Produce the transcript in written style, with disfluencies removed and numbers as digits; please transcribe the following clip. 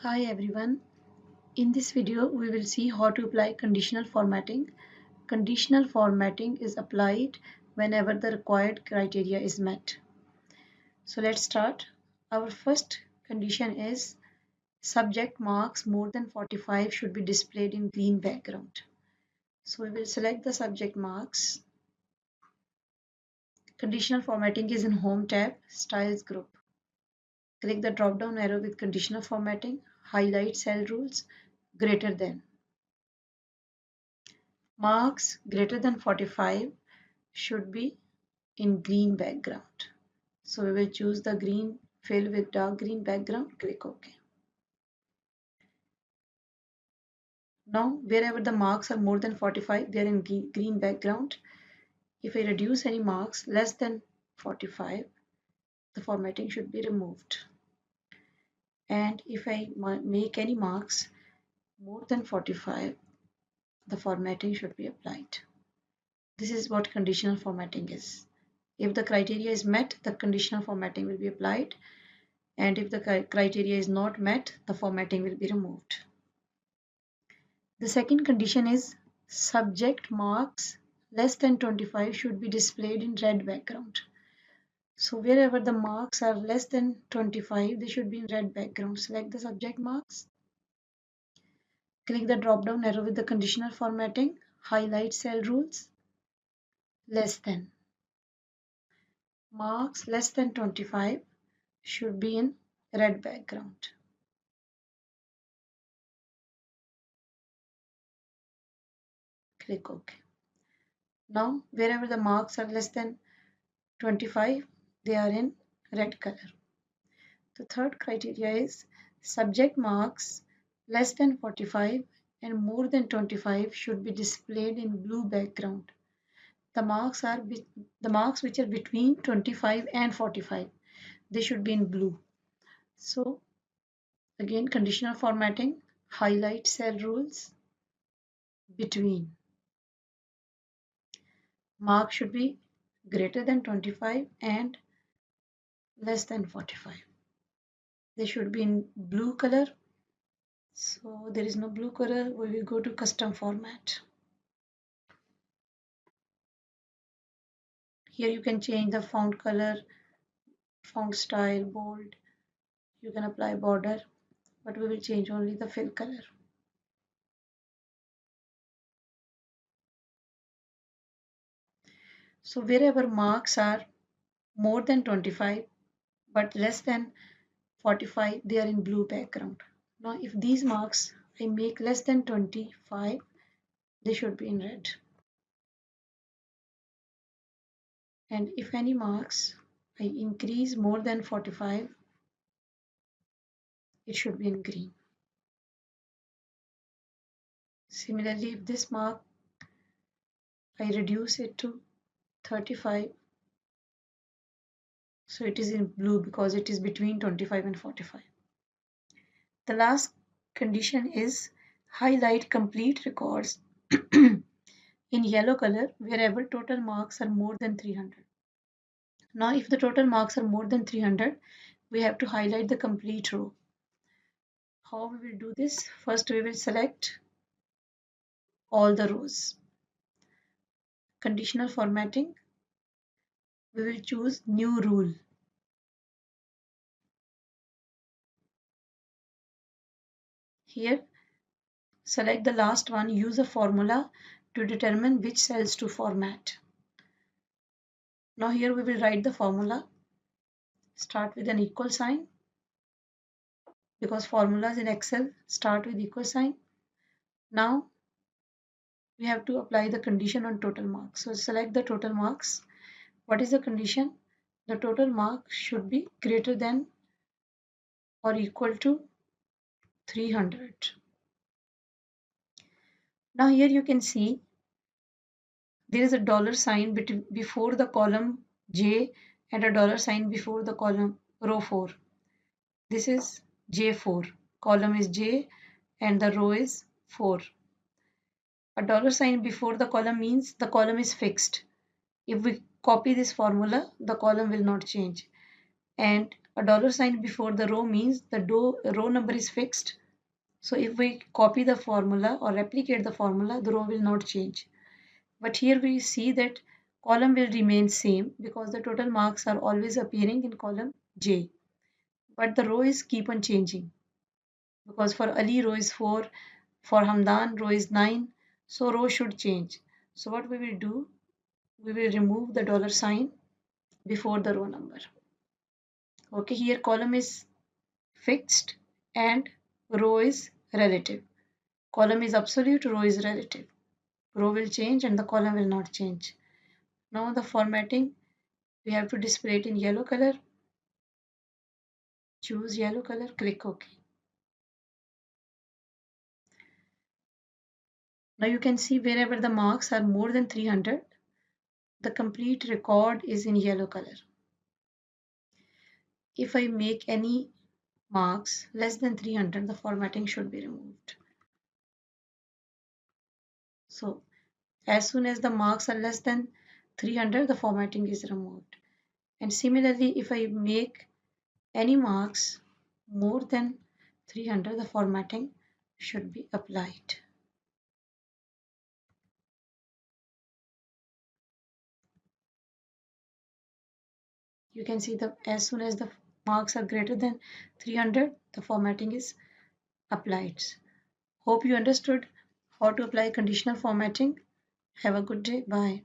Hi everyone. In this video we will see how to apply conditional formatting. Conditional formatting is applied whenever the required criteria is met. So let's start. Our first condition is subject marks more than 45 should be displayed in green background. So we will select the subject marks. Conditional formatting is in Home tab, Styles group. Click the drop down arrow with conditional formatting, highlight cell rules, greater than. Marks greater than 45 should be in green background. So we will choose the green fill with dark green background, click OK. Now wherever the marks are more than 45, they are in green background. If I reduce any marks less than 45, the formatting should be removed. And if I make any marks more than 45, the formatting should be applied. This is what conditional formatting is. If the criteria is met, the conditional formatting will be applied, and if the criteria is not met, the formatting will be removed. The second condition is subject marks less than 25 should be displayed in red background. So wherever the marks are less than 25, they should be in red background. Select the subject marks. Click the drop down arrow with the conditional formatting. Highlight cell rules. Less than. Marks less than 25 should be in red background. Click OK. Now wherever the marks are less than 25, they are in red color. The third criteria is subject marks less than 45 and more than 25 should be displayed in blue background. The marks which are between 25 and 45, they should be in blue. So again, conditional formatting, highlight cell rules, between. Mark should be greater than 25 and less than 45. They should be in blue color. So there is no blue color. We will go to custom format. Here you can change the font color, font style, bold. You can apply border, but we will change only the fill color. So wherever marks are more than 25 but less than 45, they are in blue background. Now if these marks I make less than 25, they should be in red. And if any marks I increase more than 45, it should be in green. Similarly, if this mark I reduce it to 35, so it is in blue because it is between 25 and 45. The last condition is highlight complete records in yellow color wherever total marks are more than 300. Now if the total marks are more than 300, we have to highlight the complete row. How we will do this? First we will select all the rows. Conditional formatting, we will choose new rule. Here select the last one, use a formula to determine which cells to format. Now here we will write the formula. Start with an equal sign because formulas in Excel start with equal sign. Now we have to apply the condition on total marks. So select the total marks. What is the condition? The total mark should be greater than or equal to 300. Now here you can see there is a dollar sign before the column J and a dollar sign before the column row 4. This is J4. Column is J and the row is 4. A dollar sign before the column means the column is fixed. If we copy this formula, the column will not change. And A dollar sign before the row means the row number is fixed. So if we copy the formula or replicate the formula, the row will not change. But here we see that column will remain same because the total marks are always appearing in column J. But the row is keep on changing because for Ali row is 4, for Hamdan row is 9, so row should change. So what we will do, we will remove the dollar sign before the row number. Okay, here column is fixed and row is relative. Column is absolute, row is relative. Row will change and the column will not change. Now the formatting, we have to display it in yellow color. Choose yellow color, click OK. Now you can see wherever the marks are more than 300, the complete record is in yellow color. If I make any marks less than 300, the formatting should be removed. So as soon as the marks are less than 300, the formatting is removed. And similarly, if I make any marks more than 300, the formatting should be applied. You can see that as soon as the marks are greater than 300, the formatting is applied. Hope you understood how to apply conditional formatting. Have a good day. Bye.